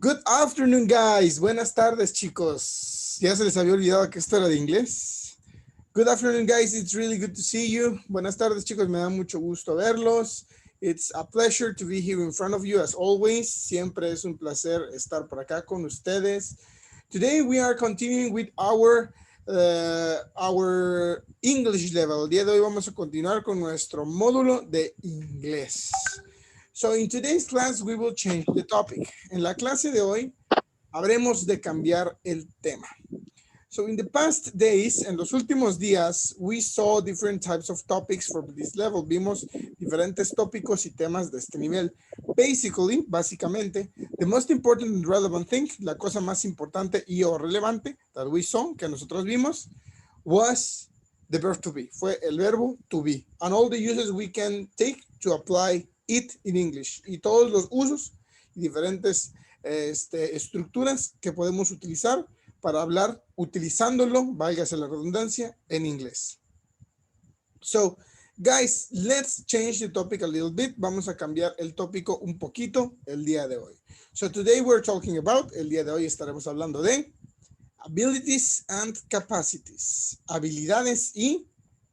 Good afternoon, guys. Buenas tardes, chicos. ¿Ya se les había olvidado que esto era de inglés? Good afternoon, guys. It's really good to see you. Buenas tardes, chicos. Me da mucho gusto verlos. It's a pleasure to be here in front of you as always. Siempre es un placer estar por acá con ustedes. Today we are continuing with our English level. El día de hoy vamos a continuar con nuestro módulo de inglés. So in today's class, we will change the topic. En la clase de hoy, habremos de cambiar el tema. So in the past days, en los últimos días, we saw different types of topics for this level. Vimos diferentes tópicos y temas de este nivel. Básicamente, the most important and relevant thing, la cosa más importante y o relevante that we saw, que nosotros vimos, was the verb to be. Fue el verbo to be. And all the uses we can take to apply it in English, y todos los usos y diferentes estructuras que podemos utilizar para hablar utilizándolo, válgase la redundancia, en inglés. So, guys, let's change the topic a little bit. Vamos a cambiar el tópico un poquito el día de hoy. So today we're talking about, el día de hoy estaremos hablando de abilities and capacities, habilidades y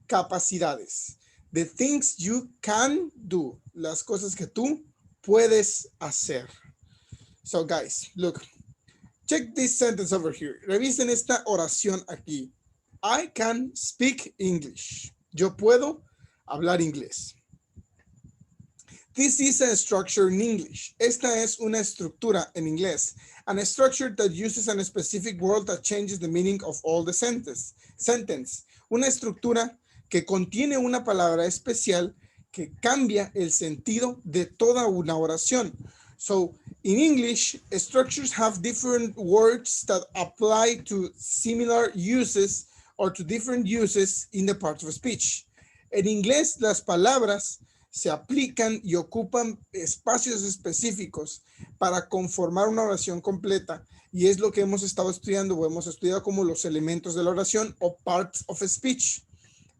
capacidades. The things you can do, las cosas que tú puedes hacer. So guys, look, check this sentence over here. Revisen esta oración aquí. I can speak English. Yo puedo hablar inglés. This is a structure in English. Esta es una estructura en inglés. And a structure that uses a specific word that changes the meaning of all the sentence. Una estructura que contiene una palabra especial que cambia el sentido de toda una oración. So, in English, structures have different words that apply to similar uses or to different uses in the parts of speech. En inglés, las palabras se aplican y ocupan espacios específicos para conformar una oración completa, y es lo que hemos estado estudiando o hemos estudiado como los elementos de la oración o parts of speech.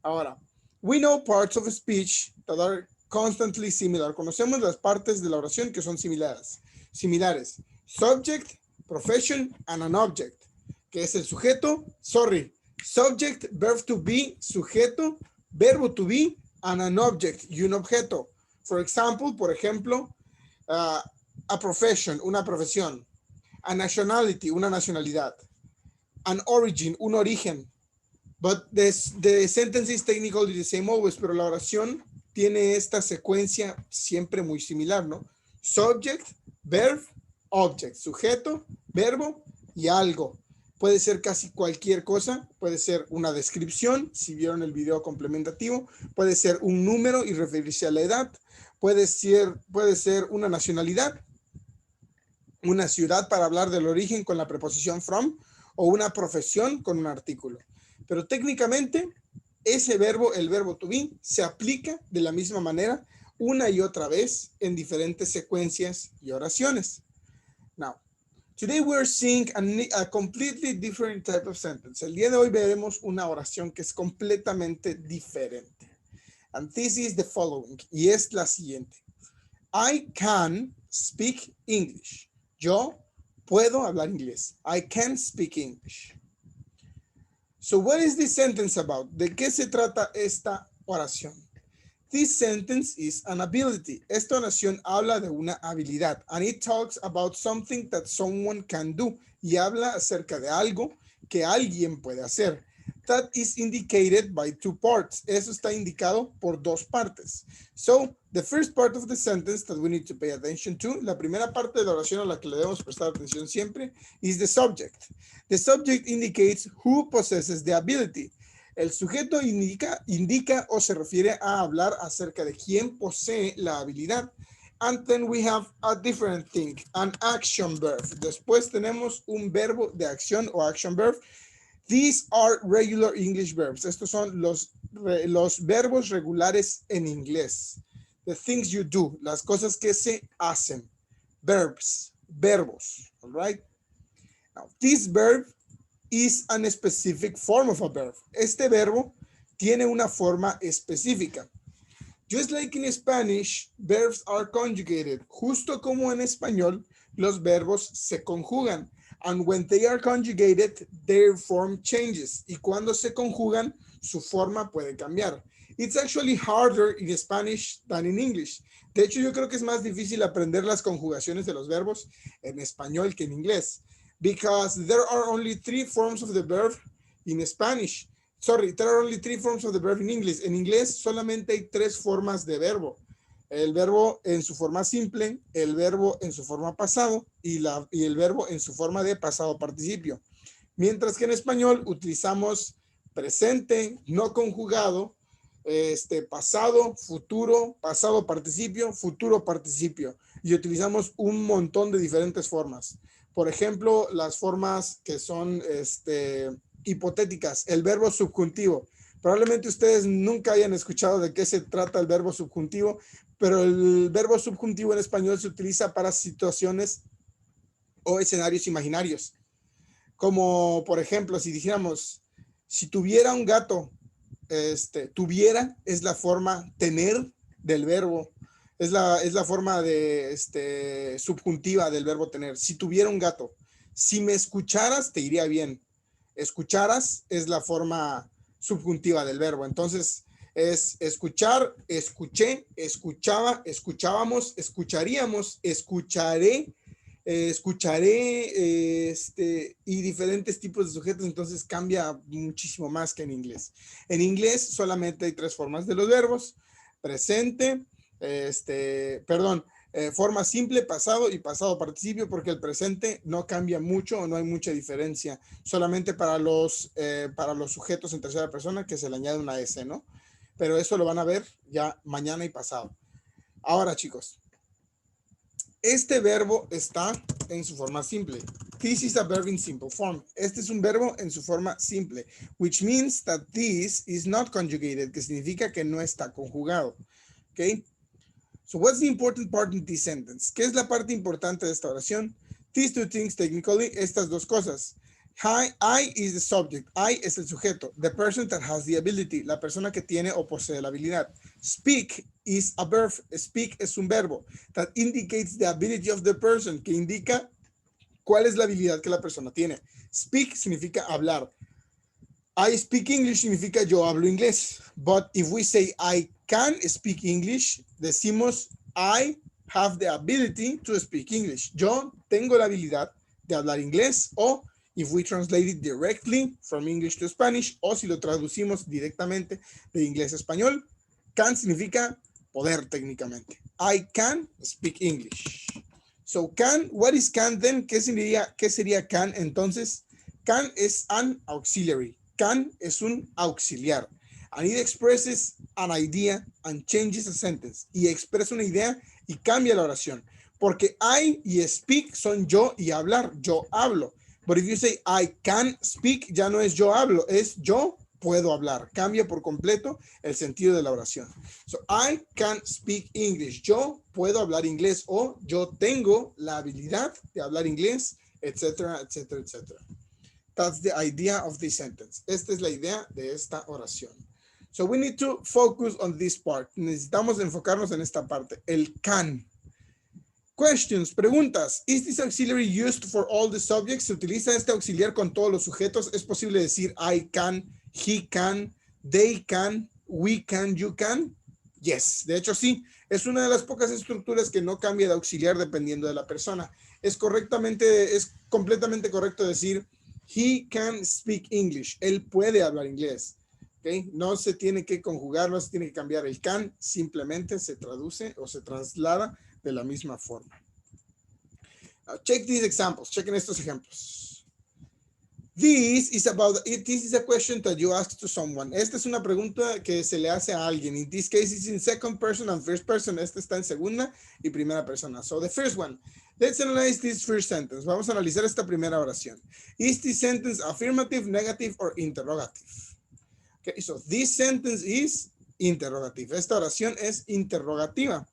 Ahora, we know parts of speech that are constantly similar. Conocemos las partes de la oración que son similares. Subject, profession, and an object. Que es el sujeto, subject, verb to be, sujeto, verbo to be, and an object, y un objeto. Por ejemplo, a profession, una profesión. A nationality, una nacionalidad. An origin, un origen. But the sentence is technically the same always, pero la oración tiene esta secuencia siempre muy similar, ¿no? Subject, verb, object, sujeto, verbo y algo. Puede ser casi cualquier cosa, puede ser una descripción, si vieron el video complementativo, puede ser un número y referirse a la edad, puede ser una nacionalidad, una ciudad para hablar del origen con la preposición from, o una profesión con un artículo. Pero técnicamente, ese verbo, el verbo to be, se aplica de la misma manera una y otra vez en diferentes secuencias y oraciones. Now, today we're seeing a completely different type of sentence. El día de hoy veremos una oración que es completamente diferente. And this is the following, y es la siguiente. I can speak English. Yo puedo hablar inglés. I can speak English. So what is this sentence about? ¿De qué se trata esta oración? This sentence is an ability. Esta oración habla de una habilidad. And it talks about something that someone can do. Y habla acerca de algo que alguien puede hacer. That is indicated by two parts. Eso está indicado por dos partes. So, the first part of the sentence that we need to pay attention to, la primera parte de la oración a la que le debemos prestar atención siempre, is the subject. The subject indicates who possesses the ability. El sujeto indica o se refiere a hablar acerca de quién posee la habilidad. And then we have a different thing, an action verb. Después tenemos un verbo de acción o action verb. These are regular English verbs. Estos son los verbos regulares en inglés. The things you do, las cosas que se hacen. Verbos, all right? Now, this verb is a specific form of a verb. Este verbo tiene una forma específica. Just like in Spanish, verbs are conjugated. Justo como en español, Los verbos se conjugan. And when they are conjugated, their form changes. Y cuando se conjugan, su forma puede cambiar. It's actually harder in Spanish than in English. De hecho, yo creo que es más difícil aprender las conjugaciones de los verbos en español que en inglés. Because there are only 3 forms of the verb in Spanish. Sorry, there are only 3 forms of the verb in English. En inglés solamente hay 3 formas de verbo. El verbo en su forma simple, el verbo en su forma pasado y el verbo en su forma de pasado participio. Mientras que en español utilizamos presente, no conjugado, pasado, futuro, pasado participio, futuro participio. Y utilizamos un montón de diferentes formas. Por ejemplo, las formas que son hipotéticas, el verbo subjuntivo. Probablemente ustedes nunca hayan escuchado de qué se trata el verbo subjuntivo, pero el verbo subjuntivo en español se utiliza para situaciones o escenarios imaginarios. Como, por ejemplo, si dijéramos, si tuviera un gato, tuviera es la forma tener del verbo, es la forma de subjuntiva del verbo tener. Si tuviera un gato, si me escucharas, te iría bien. Escucharas es la forma subjuntiva del verbo. Entonces, es escuchar, escuché, escuchaba, escuchábamos, escucharíamos, escucharé, escucharé, y diferentes tipos de sujetos. Entonces cambia muchísimo más que en inglés. En inglés solamente hay 3 formas de los verbos: presente, forma simple, pasado y pasado participio, porque el presente no cambia mucho o no hay mucha diferencia, solamente para los sujetos en tercera persona que se le añade una S, ¿no? Pero eso lo van a ver ya mañana y pasado. Ahora, chicos, este verbo está en su forma simple. This is a verb in simple form. Este es un verbo en su forma simple, which means that this is not conjugated, que significa que no está conjugado. ¿Ok? So what's the important part in this sentence? ¿Qué es la parte importante de esta oración? These 2 things technically, estas 2 cosas. I is the subject. I es el sujeto. The person that has the ability. La persona que tiene o posee la habilidad. Speak is a verb. Speak es un verbo that indicates the ability of the person, que indica cuál es la habilidad que la persona tiene. Speak significa hablar. I speak English significa yo hablo inglés. But if we say I can speak English, decimos I have the ability to speak English. Yo tengo la habilidad de hablar inglés. O if we translate it directly from English to Spanish, o si lo traducimos directamente de inglés a español, can significa poder técnicamente. I can speak English. So can, what is can then? ¿Qué sería can entonces? Can es an auxiliary. Can es un auxiliar. And it expresses an idea and changes a sentence. Y expresa una idea y cambia la oración. Porque I y speak son yo y hablar. Yo hablo. But if you say I can speak, ya no es yo hablo, es yo puedo hablar. Cambia por completo el sentido de la oración. So I can speak English. Yo puedo hablar inglés, o yo tengo la habilidad de hablar inglés, etcétera, etcétera, etcétera. That's the idea of this sentence. Esta es la idea de esta oración. So we need to focus on this part. Necesitamos enfocarnos en esta parte, el can. Questions, preguntas. Is this auxiliary used for all the subjects? ¿Se utiliza este auxiliar con todos los sujetos? ¿Es posible decir I can, he can, they can, we can, you can? Yes, de hecho sí. Es una de las pocas estructuras que no cambia de auxiliar dependiendo de la persona. Es completamente correcto decir he can speak English. Él puede hablar inglés. ¿Okay? No se tiene que conjugar, no se tiene que cambiar el can, simplemente se traduce o se traslada de la misma forma. Check these examples. Chequen estos ejemplos. This is a question that you ask to someone. Esta es una pregunta que se le hace a alguien. In this case, it's in second person and first person. Esta está en segunda y primera persona. So the first one. Let's analyze this first sentence. Vamos a analizar esta primera oración. Is this sentence affirmative, negative, or interrogative? Okay, so this sentence is interrogative. Esta oración es interrogativa.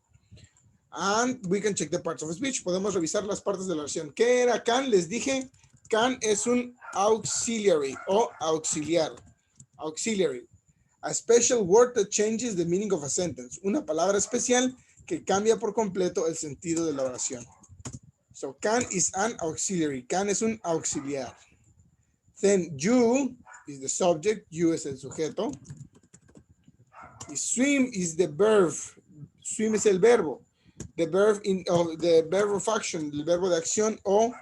And we can check the parts of speech. Podemos revisar las partes de la oración. ¿Qué era can? Les dije, can es un auxiliary o auxiliar. Auxiliary. A special word that changes the meaning of a sentence. Una palabra especial que cambia por completo el sentido de la oración. So can is an auxiliary. Can es un auxiliar. Then you is the subject. You es el sujeto. Y swim is the verb. Swim es el verbo. The verb the verb of action, el verbo de acción o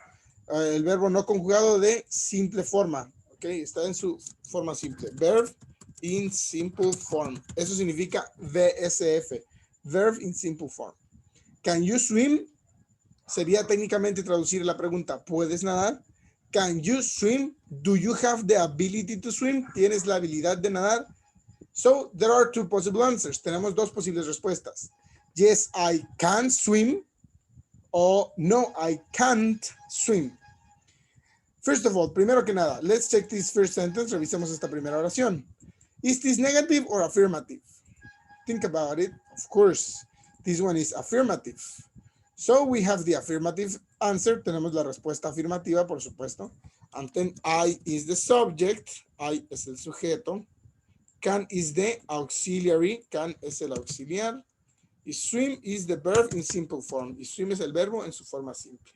el verbo no conjugado de simple forma. Ok, está en su forma simple. Verb in simple form. Eso significa VSF. Verb in simple form. Can you swim? Sería técnicamente traducir la pregunta, ¿puedes nadar? Can you swim? Do you have the ability to swim? ¿Tienes la habilidad de nadar? So, there are two possible answers. Tenemos dos posibles respuestas. Yes, I can swim. O no, I can't swim. First of all, primero que nada, let's check this first sentence. Revisemos esta primera oración. Is this negative or affirmative? Think about it. Of course, this one is affirmative. So we have the affirmative answer. Tenemos la respuesta afirmativa, por supuesto. And then I is the subject. I es el sujeto. Can is the auxiliary. Can es el auxiliar. Y swim is the verb in simple form. Y swim es el verbo en su forma simple.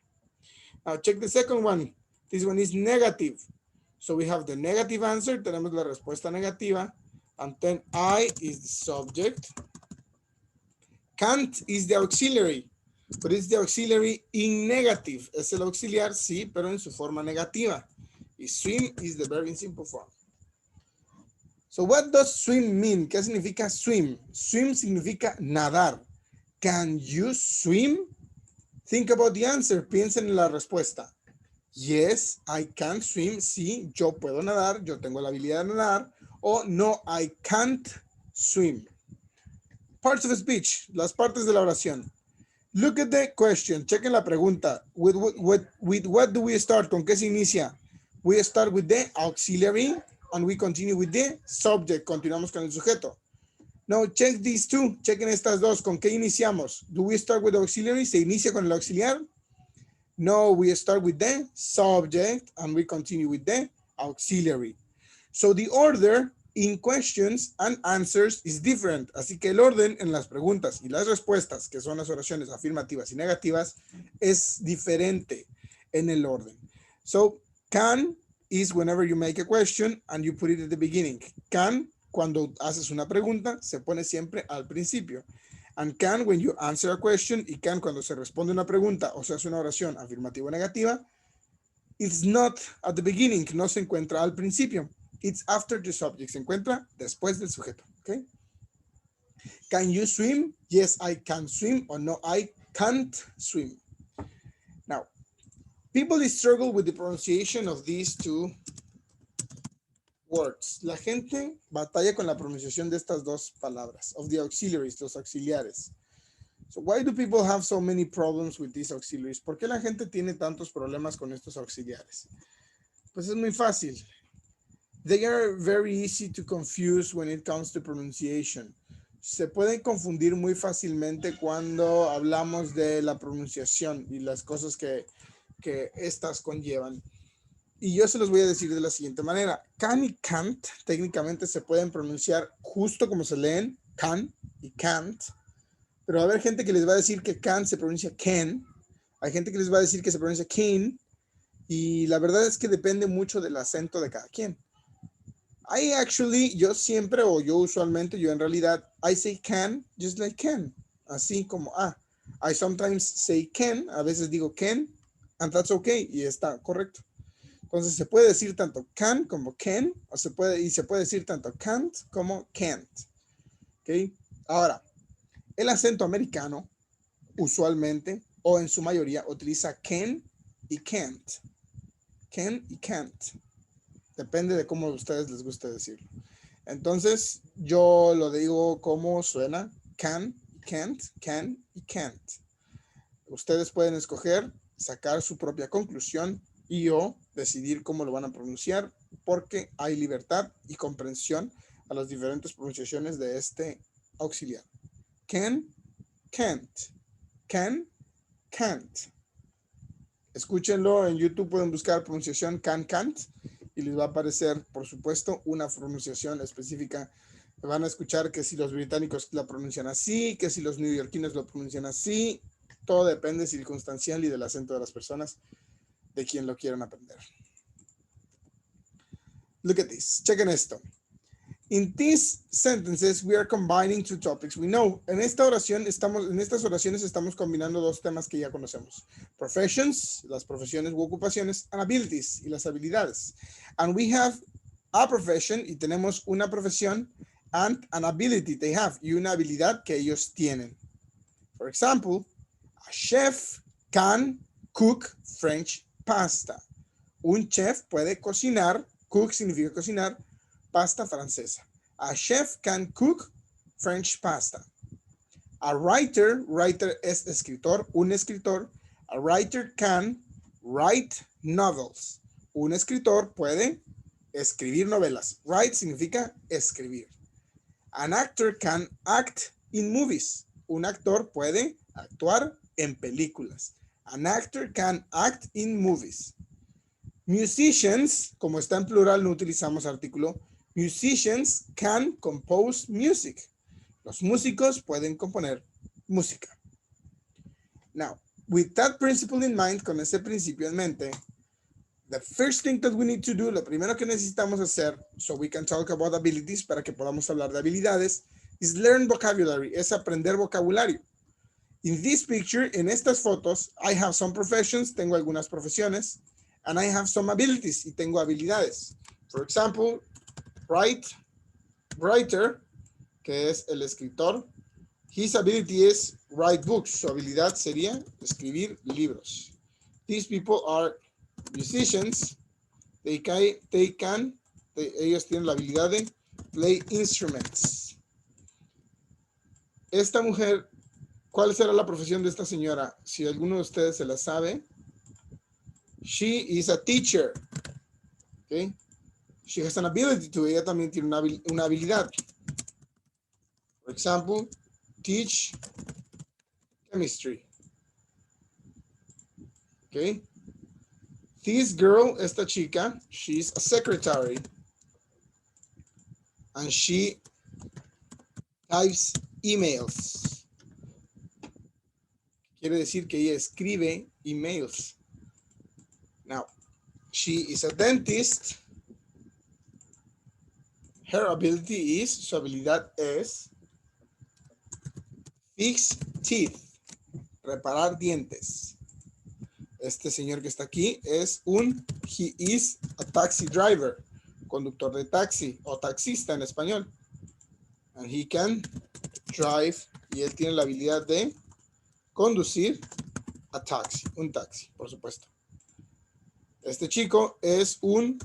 Now check the second one. This one is negative. So we have the negative answer. Tenemos la respuesta negativa. And then I is the subject. Can't is the auxiliary. But it's the auxiliary in negative. Es el auxiliar, sí, pero en su forma negativa. Y swim is the verb in simple form. So what does swim mean? ¿Qué significa swim? Swim significa nadar. Can you swim? Think about the answer. Piensen en la respuesta. Yes, I can swim. Sí, yo puedo nadar. Yo tengo la habilidad de nadar. O no, I can't swim. Parts of speech. Las partes de la oración. Look at the question. Chequen la pregunta. With what do we start? ¿Con qué se inicia? We start with the auxiliary and we continue with the subject. Continuamos con el sujeto. Now check these two. Chequen estas dos. ¿Con qué iniciamos? Do we start with the auxiliary? ¿Se inicia con el auxiliar? No, we start with the subject and we continue with the auxiliary. So the order in questions and answers is different. Así que el orden en las preguntas y las respuestas, que son las oraciones afirmativas y negativas, es diferente en el orden. So, can is whenever you make a question and you put it at the beginning. Can, cuando haces una pregunta, se pone siempre al principio. And can when you answer a question, y can cuando se responde una pregunta o se hace una oración afirmativa o negativa, it's not at the beginning, no se encuentra al principio. It's after the subject. Se encuentra después del sujeto. Okay. Can you swim? Yes, I can swim. Or no, I can't swim. Now, people struggle with the pronunciation of these two words. La gente batalla con la pronunciación de estas dos palabras, of the auxiliaries, los auxiliares. So why do people have so many problems with these auxiliaries? ¿Por qué la gente tiene tantos problemas con estos auxiliares? Pues es muy fácil. They are very easy to confuse when it comes to pronunciation. Se pueden confundir muy fácilmente cuando hablamos de la pronunciación y las cosas que estas conllevan. Y yo se los voy a decir de la siguiente manera. Can y can't técnicamente se pueden pronunciar justo como se leen, can y can't. Pero va a haber gente que les va a decir que can se pronuncia can. Hay gente que les va a decir que se pronuncia can. Y la verdad es que depende mucho del acento de cada quien. Yo siempre, o yo usualmente, yo en realidad, I say can, just like can. Así como, I sometimes say can, a veces digo can, and that's okay, y está correcto. Entonces se puede decir tanto can como can, o se puede decir tanto can't como can't. ¿Ok? Ahora, el acento americano, usualmente, o en su mayoría, utiliza can y can't. Can y can't. Depende de cómo a ustedes les guste decirlo. Entonces, yo lo digo como suena. Can, can't, can y can't. Ustedes pueden escoger, sacar su propia conclusión y o decidir cómo lo van a pronunciar porque hay libertad y comprensión a las diferentes pronunciaciones de este auxiliar. Can, can't. Can, can't. Escúchenlo en YouTube, pueden buscar pronunciación can, can't. Y les va a aparecer, por supuesto, una pronunciación específica. Van a escuchar que si los británicos la pronuncian así, que si los neoyorquinos lo pronuncian así. Todo depende circunstancial y del acento de las personas, de quien lo quieran aprender. Look at this. Chequen esto. In these sentences, we are combining two topics we know. En estas oraciones estamos combinando dos temas que ya conocemos. Professions, las profesiones u ocupaciones, and abilities, y las habilidades. And we have a profession, y tenemos una profesión, and an ability they have, y una habilidad que ellos tienen. For example, a chef can cook French pasta. Un chef puede cocinar, cook significa cocinar, pasta francesa. A chef can cook French pasta. A writer es escritor, un escritor. A writer can write novels. Un escritor puede escribir novelas. Write significa escribir. An actor can act in movies. Un actor puede actuar en películas. An actor can act in movies. Musicians, como está en plural, no utilizamos artículo. Musicians can compose music. Los músicos pueden componer música. Now, with that principle in mind, con ese principio en mente, the first thing that we need to do, lo primero que necesitamos hacer, so we can talk about abilities, para que podamos hablar de habilidades, is learn vocabulary, es aprender vocabulario. In this picture, en estas fotos, I have some professions, tengo algunas profesiones, and I have some abilities, y tengo habilidades. For example, writer, que es el escritor, his ability is write books, su habilidad sería escribir libros. These people are musicians, ellos tienen la habilidad de play instruments. Esta mujer, ¿cuál será la profesión de esta señora? Si alguno de ustedes se la sabe, she is a teacher. Okay. She has an ability to, ella también tiene una habilidad. For example, teach chemistry. Okay. This girl, esta chica, she's a secretary. And she types emails. Quiere decir que ella escribe emails. Now, she is a dentist. Her ability is, su habilidad es fix teeth, reparar dientes. Este señor que está aquí es he is a taxi driver, conductor de taxi o taxista en español. And he can drive, y él tiene la habilidad de conducir a taxi, un taxi, por supuesto. Este chico es un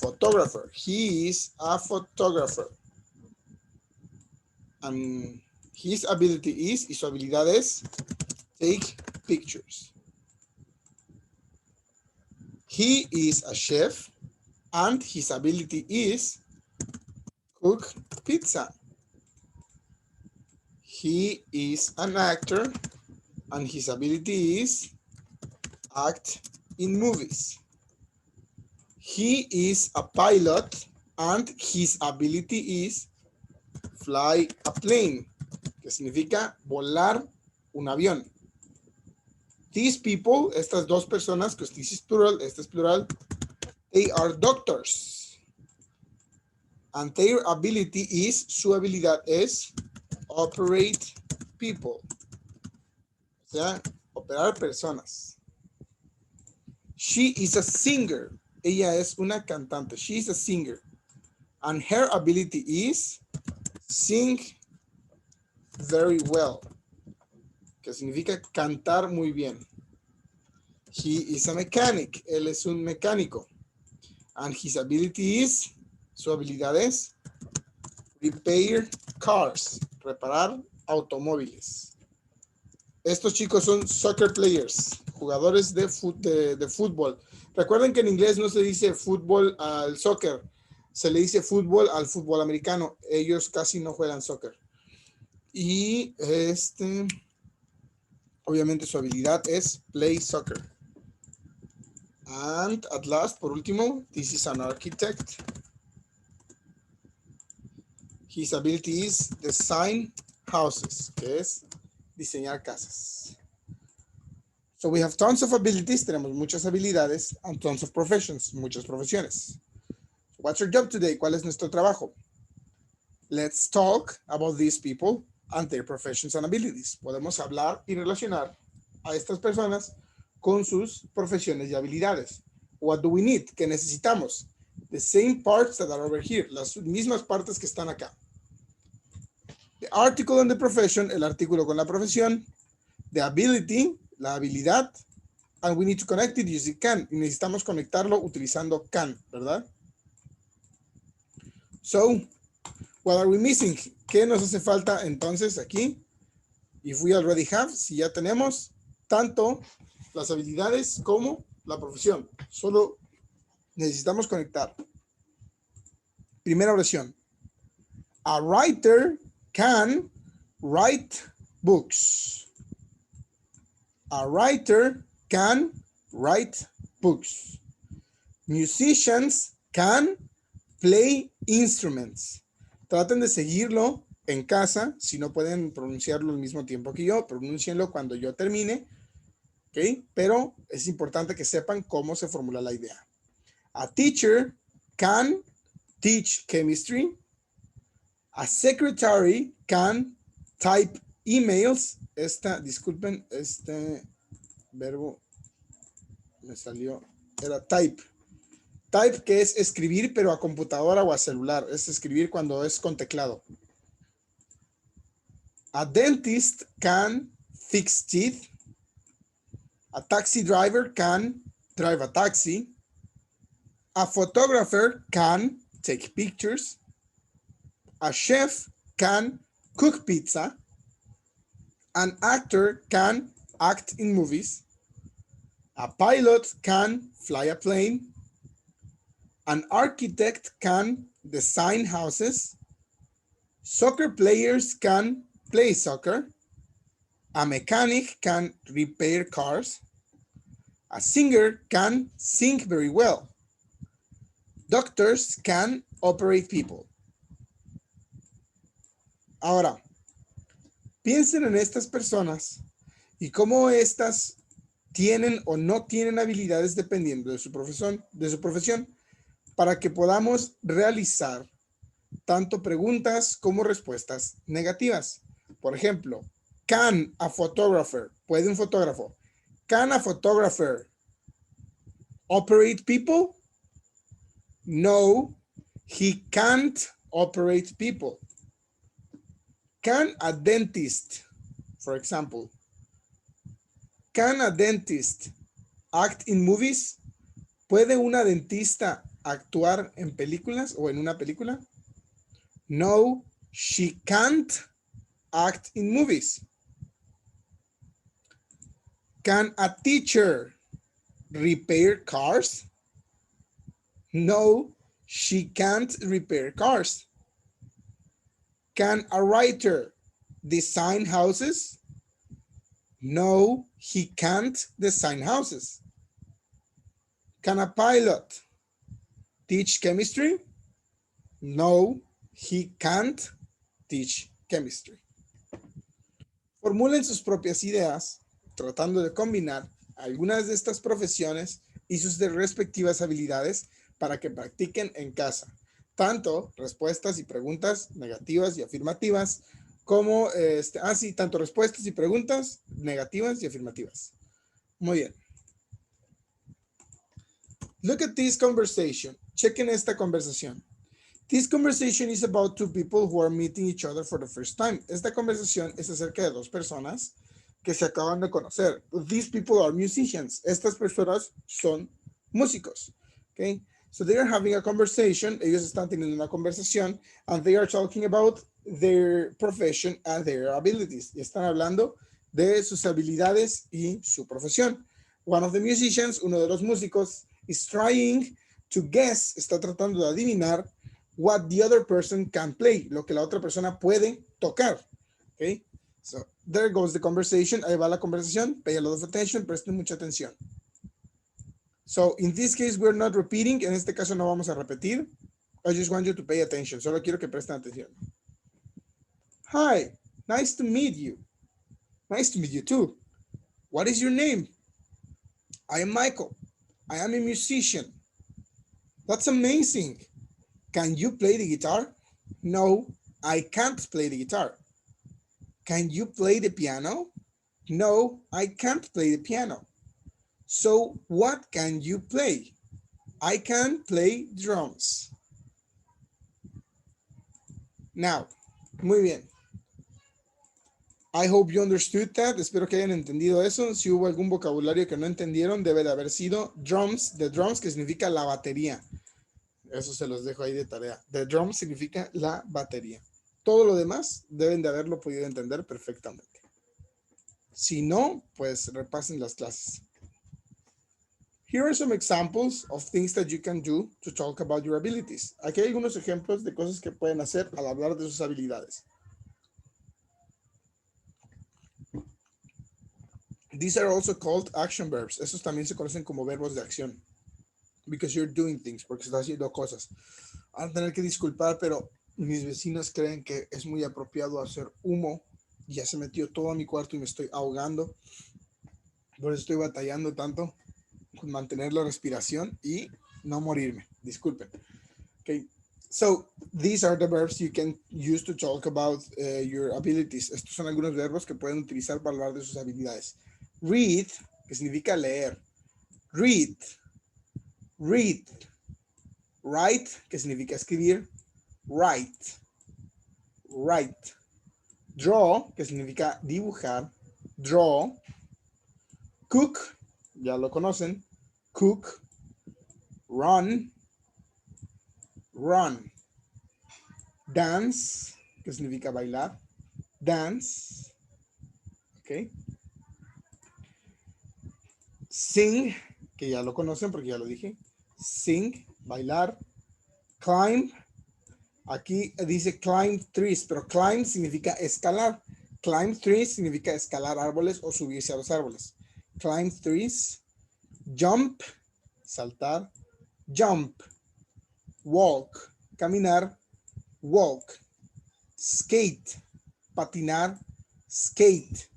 photographer. He is a photographer. And his ability is, y su habilidad es, take pictures. He is a chef, and his ability is cook pizza. He is an actor, and his ability is act in movies. He is a pilot, and his ability is fly a plane, que significa volar un avión. These people, estas dos personas, que this is plural, este es plural, they are doctors. And their ability is, su habilidad es, operate people. O sea, operar personas. She is a singer. Ella es una cantante. She is a singer. And her ability is sing very well, que significa cantar muy bien. He is a mechanic. Él es un mecánico. And his ability is, su habilidad es repair cars, reparar automóviles. Estos chicos son soccer players, jugadores de fútbol. Recuerden que en inglés no se dice fútbol al soccer, se le dice fútbol al fútbol americano. Ellos casi no juegan soccer. Y obviamente su habilidad es play soccer. And at last, por último, this is an architect. His ability is design houses, que es diseñar casas. So we have tons of abilities, tenemos muchas habilidades, and tons of professions, muchas profesiones. What's your job today? ¿Cuál es nuestro trabajo? Let's talk about these people and their professions and abilities. Podemos hablar y relacionar a estas personas con sus profesiones y habilidades. What do we need? ¿Qué necesitamos? The same parts that are over here, las mismas partes que están acá. The article and the profession, el artículo con la profesión. The ability, la habilidad. And we need to connect it using can. Y necesitamos conectarlo utilizando can, ¿verdad? So, what are we missing? ¿Qué nos hace falta entonces aquí? If we already have, si ya tenemos tanto las habilidades como la profesión. Solo necesitamos conectar. Primera oración. A writer can write books. A writer can write books. Musicians can play instruments. Traten de seguirlo en casa. Si no pueden pronunciarlo al mismo tiempo que yo, pronúncienlo cuando yo termine. ¿Ok? Pero es importante que sepan cómo se formula la idea. A teacher can teach chemistry. A secretary can type emails. Disculpen, este verbo me salió, era type. Type, que es escribir, pero a computadora o a celular. Es escribir cuando es con teclado. A dentist can fix teeth. A taxi driver can drive a taxi. A photographer can take pictures. A chef can cook pizza. An actor can act in movies. A pilot can fly a plane. An architect can design houses. Soccer players can play soccer. A mechanic can repair cars. A singer can sing very well. Doctors can operate people. Ahora, piensen en estas personas y cómo estas tienen o no tienen habilidades dependiendo de su profesión, para que podamos realizar tanto preguntas como respuestas negativas. Por ejemplo, can a photographer, puede un fotógrafo, can a photographer operate people? No, he can't operate people. Can a dentist, for example, can a dentist act in movies? ¿Puede una dentista actuar en películas o en una película? No, she can't act in movies. Can a teacher repair cars? No, she can't repair cars. Can a writer design houses? No, he can't design houses. Can a pilot teach chemistry? No, he can't teach chemistry. Formulen sus propias ideas, tratando de combinar algunas de estas profesiones y sus respectivas habilidades para que practiquen en casa. Tanto respuestas y preguntas negativas y afirmativas, como, tanto respuestas y preguntas negativas y afirmativas. Muy bien. Look at this conversation. Chequen esta conversación. This conversation is about two people who are meeting each other for the first time. Esta conversación es acerca de dos personas que se acaban de conocer. These people are musicians. Estas personas son músicos. Okay? So they are having a conversation. Ellos están teniendo una conversación and they are talking about their profession and their abilities. Y están hablando de sus habilidades y su profesión. One of the musicians, uno de los músicos, is trying to guess, está tratando de adivinar what the other person can play, lo que la otra persona puede tocar. Okay? So there goes the conversation. Ahí va la conversación. Pay a lot of attention. Presten mucha atención. So in this case, we're not repeating. En este caso no vamos a repetir. I just want you to pay attention. Solo quiero que presten atención. Hi, nice to meet you. Nice to meet you too. What is your name? I am Michael. I am a musician. That's amazing. Can you play the guitar? No, I can't play the guitar. Can you play the piano? No, I can't play the piano. So what can you play? I can play drums. Now, muy bien. I hope you understood that. Espero que hayan entendido eso. Si hubo algún vocabulario que no entendieron, debe de haber sido drums, the drums, que significa la batería. Eso se los dejo ahí de tarea. The drum significa la batería. Todo lo demás deben de haberlo podido entender perfectamente. Si no, pues repasen las clases. Here are some examples of things that you can do to talk about your abilities. Aquí hay algunos ejemplos de cosas que pueden hacer al hablar de sus habilidades. These are also called action verbs. Estos también se conocen como verbos de acción. Because you're doing things, porque estás haciendo cosas. Van a tener que disculpar, pero mis vecinas creen que es muy apropiado hacer humo. Ya se metió todo a mi cuarto y me estoy ahogando. Por eso estoy batallando tanto con mantener la respiración y no morirme. Disculpen. Okay. So, these are the verbs you can use to talk about your abilities. Estos son algunos verbos que pueden utilizar para hablar de sus habilidades. Read, que significa leer. Read. Read. Write, que significa escribir. Write. Write. Draw, que significa dibujar. Draw. Cook, ya lo conocen. Cook. Run. Run. Dance, que significa bailar. Dance. Ok. Sing, que ya lo conocen porque ya lo dije. Sing, bailar. Climb. Aquí dice climb trees, pero climb significa escalar. Climb trees significa escalar árboles o subirse a los árboles. Climb trees. Jump, saltar. Jump. Walk, caminar. Walk. Skate, patinar. Skate.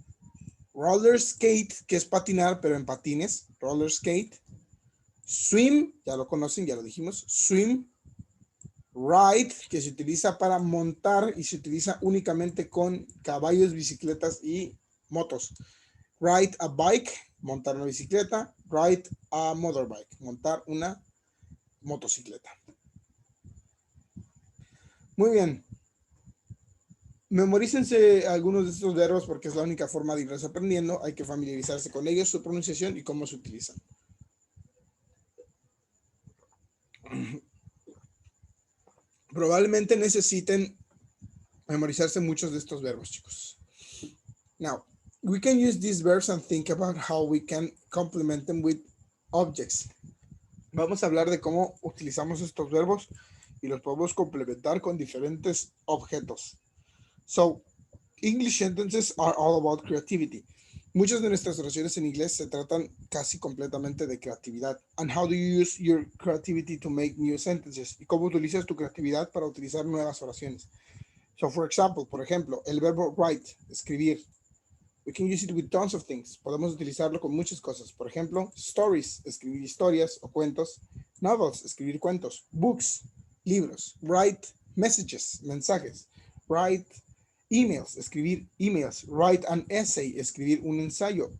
Roller skate, que es patinar, pero en patines. Roller skate. Swim, ya lo conocen, ya lo dijimos. Swim. Ride, que se utiliza para montar y se utiliza únicamente con caballos, bicicletas y motos. Ride a bike, montar una bicicleta. Ride a motorbike, montar una motocicleta. Muy bien. Memorícense algunos de estos verbos porque es la única forma de irlos aprendiendo. Hay que familiarizarse con ellos, su pronunciación y cómo se utilizan. Probablemente necesiten memorizarse muchos de estos verbos, chicos. Now, we can use these verbs and think about how we can complement them with objects. Vamos a hablar de cómo utilizamos estos verbos y los podemos complementar con diferentes objetos. So, English sentences are all about creativity. Muchas de nuestras oraciones en inglés se tratan casi completamente de creatividad. And how do you use your creativity to make new sentences? ¿Y cómo utilizas tu creatividad para utilizar nuevas oraciones? So, for example, por ejemplo, el verbo write, escribir. We can use it with tons of things. Podemos utilizarlo con muchas cosas. Por ejemplo, stories, escribir historias o cuentos. Novels, escribir cuentos. Books, libros. Write messages, mensajes. Write emails, escribir emails. Write an essay, escribir un ensayo,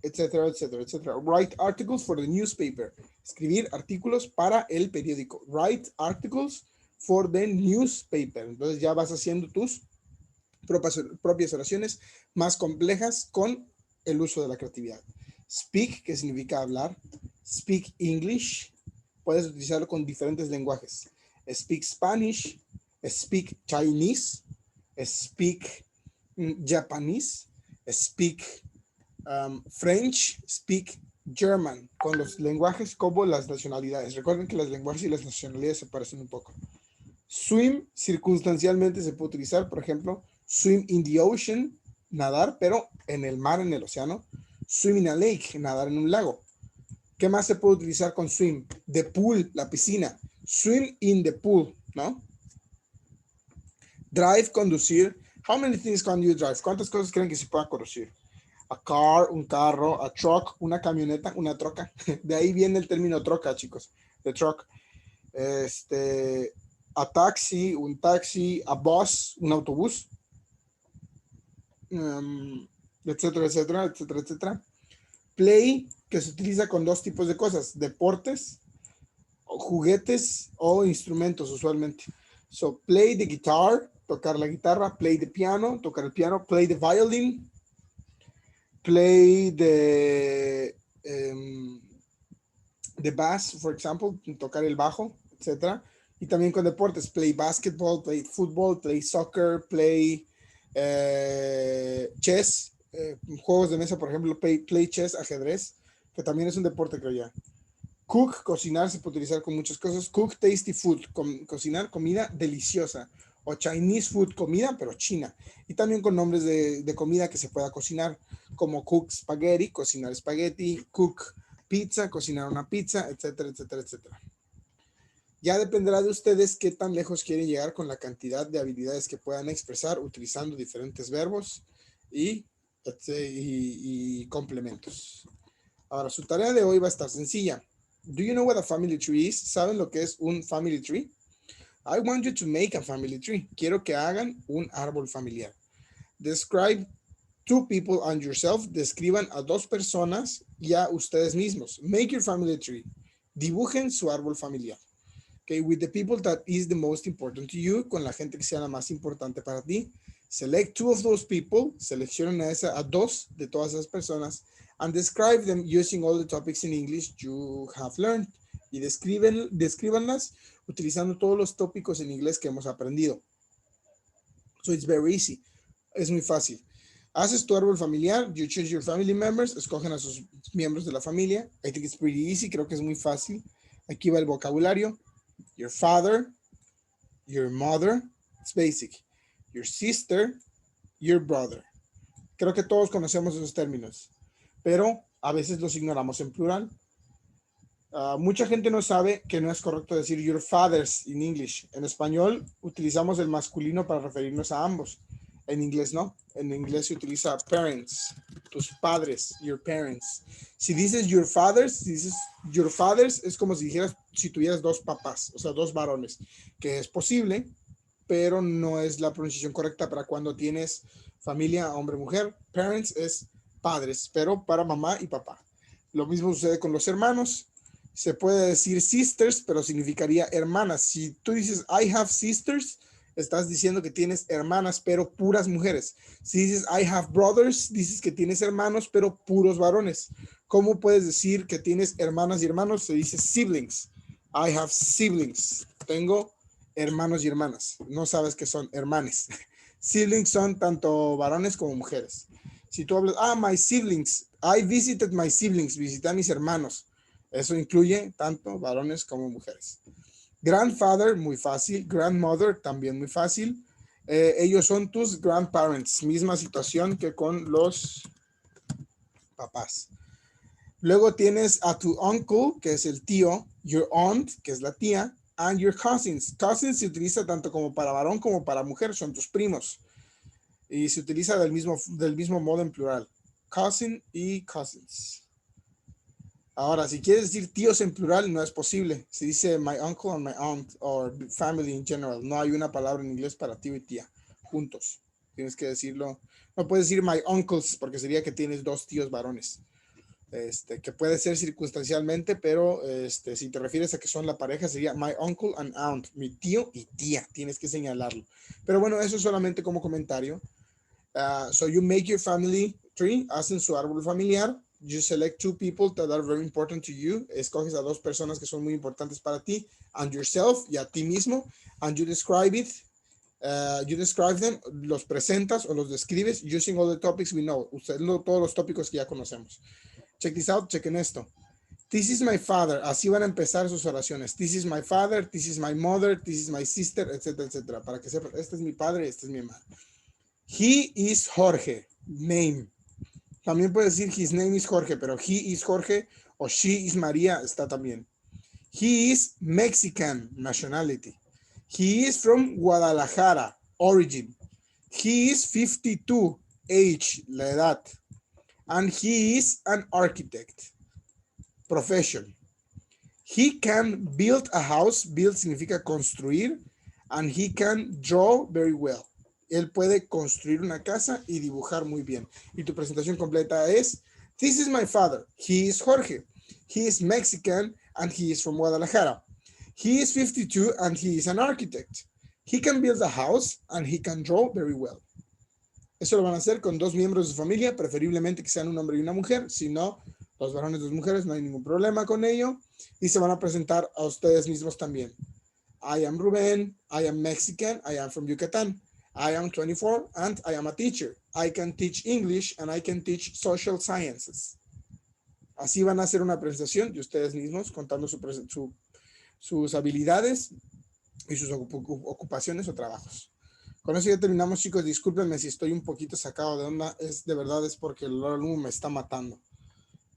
etcétera, etcétera, etcétera. Write articles for the newspaper, escribir artículos para el periódico. Write articles for the newspaper. Entonces ya vas haciendo tus propias oraciones más complejas con el uso de la creatividad. Speak, que significa hablar. Speak English. Puedes utilizarlo con diferentes lenguajes. Speak Spanish. Speak Chinese. Speak Japanese. Speak French. Speak German. Con los lenguajes como las nacionalidades. Recuerden que los lenguajes y las nacionalidades se parecen un poco. Swim, circunstancialmente se puede utilizar, por ejemplo, swim in the ocean, nadar, pero en el mar, en el océano. Swim in a lake, nadar en un lago. ¿Qué más se puede utilizar con swim? The pool, la piscina. Swim in the pool, ¿no? Drive, conducir. How many things can you drive? ¿Cuántas cosas creen que se pueda conducir? A car, un carro. A truck, una camioneta, una troca. De ahí viene el término troca, chicos. De truck. A taxi, un taxi. A bus, un autobús. Etcétera, etcétera, etcétera, etcétera. Play, que se utiliza con dos tipos de cosas. Deportes, juguetes o instrumentos usualmente. So, play the guitar, tocar la guitarra. Play the piano, tocar el piano. Play the violin. Play the bass, for example, tocar el bajo, etc. Y también con deportes, play basketball, play football, play soccer, play chess, juegos de mesa, por ejemplo, play chess, ajedrez, que también es un deporte, creo ya. Cook, cocinar, se puede utilizar con muchas cosas. Cook tasty food, cocinar comida deliciosa. O Chinese food, comida, pero china. Y también con nombres de comida que se pueda cocinar, como cook spaghetti, cocinar espagueti, cook pizza, cocinar una pizza, etcétera, etcétera, etcétera. Ya dependerá de ustedes qué tan lejos quieren llegar con la cantidad de habilidades que puedan expresar utilizando diferentes verbos y complementos. Ahora, su tarea de hoy va a estar sencilla. Do you know what a family tree is? ¿Saben lo que es un family tree? I want you to make a family tree. Quiero que hagan un árbol familiar. Describe two people and yourself. Describan a dos personas y a ustedes mismos. Make your family tree. Dibujen su árbol familiar. Okay, with the people that is the most important to you, con la gente que sea la más importante para ti. Select two of those people. Seleccionen a dos de todas esas personas. And describe them using all the topics in English you have learned. Y descríbanlas utilizando todos los tópicos en inglés que hemos aprendido. So it's very easy. Es muy fácil. Haces tu árbol familiar, you choose your family members, escogen a sus miembros de la familia. I think it's pretty easy, creo que es muy fácil. Aquí va el vocabulario. Your father, your mother, it's basic. Your sister, your brother. Creo que todos conocemos esos términos, pero a veces los ignoramos en plural. Mucha gente no sabe que no es correcto decir your fathers en English. En español utilizamos el masculino para referirnos a ambos. En inglés no. En inglés se utiliza parents, tus padres, your parents. Si dices your fathers, es como si dijeras si tuvieras dos papás, o sea, dos varones, que es posible, pero no es la pronunciación correcta para cuando tienes familia, hombre-mujer. Parents es padres, pero para mamá y papá. Lo mismo sucede con los hermanos. Se puede decir sisters, pero significaría hermanas. Si tú dices I have sisters, estás diciendo que tienes hermanas, pero puras mujeres. Si dices I have brothers, dices que tienes hermanos, pero puros varones. ¿Cómo puedes decir que tienes hermanas y hermanos? Se dice siblings. I have siblings. Tengo hermanos y hermanas. No sabes que son hermanes. Siblings son tanto varones como mujeres. Si tú hablas, my siblings. I visited my siblings. Visité a mis hermanos. Eso incluye tanto varones como mujeres. Grandfather, muy fácil. Grandmother, también muy fácil. Ellos son tus grandparents. Misma situación que con los papás. Luego tienes a tu uncle, que es el tío. Your aunt, que es la tía. And your cousins. Cousins se utiliza tanto como para varón como para mujer. Son tus primos. Y se utiliza del mismo modo en plural. Cousin y cousins. Ahora, si quieres decir tíos en plural, no es posible. Se dice my uncle and my aunt, or family in general. No hay una palabra en inglés para tío y tía, juntos. Tienes que decirlo. No puedes decir my uncles, porque sería que tienes dos tíos varones. Que puede ser circunstancialmente, pero si te refieres a que son la pareja, sería my uncle and aunt, mi tío y tía. Tienes que señalarlo. Pero bueno, eso es solamente como comentario. So you make your family tree, hacen su árbol familiar. You select two people that are very important to you. Escoges a dos personas que son muy importantes para ti, and yourself, y a ti mismo, and you describe it. You describe them, los presentas o los describes using all the topics we know. Todos los tópicos que ya conocemos. Check this out, chequen esto. This is my father. Así van a empezar sus oraciones. This is my father, this is my mother, this is my sister, etcétera, etcétera. Para que sepan, este es mi padre, este es mi madre. He is Jorge. Name. También puede decir his name is Jorge, pero he is Jorge o she is María está también. He is Mexican nationality. He is from Guadalajara, origin. He is 52, age, la edad. and he is an architect. Profession. He can build a house. Build significa construir. And he can draw very well. Él puede construir una casa y dibujar muy bien. Y tu presentación completa es: This is my father. He is Jorge. He is Mexican and he is from Guadalajara. He is 52 and he is an architect. He can build a house and he can draw very well. Eso lo van a hacer con 2 miembros de su familia, preferiblemente que sean un hombre y una mujer. Si no, los varones y las mujeres, no hay ningún problema con ello. Y se van a presentar a ustedes mismos también. I am Ruben. I am Mexican. I am from Yucatan. I am 24 and I am a teacher. I can teach English and I can teach social sciences. Así van a hacer una presentación de ustedes mismos contando sus habilidades y sus ocupaciones o trabajos. Con eso ya terminamos, chicos. Discúlpenme si estoy un poquito sacado de onda. De verdad es porque el alumno me está matando.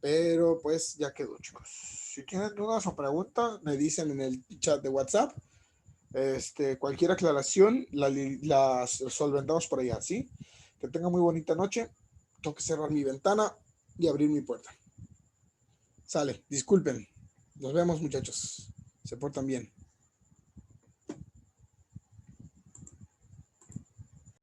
Pero pues ya quedó, chicos. Si tienen dudas o preguntas, me dicen en el chat de WhatsApp. Cualquier aclaración la solventamos por allá, ¿sí? Que tengan muy bonita noche. Tengo que cerrar mi ventana y abrir mi puerta. Sale, disculpen. Nos vemos, muchachos. Se portan bien.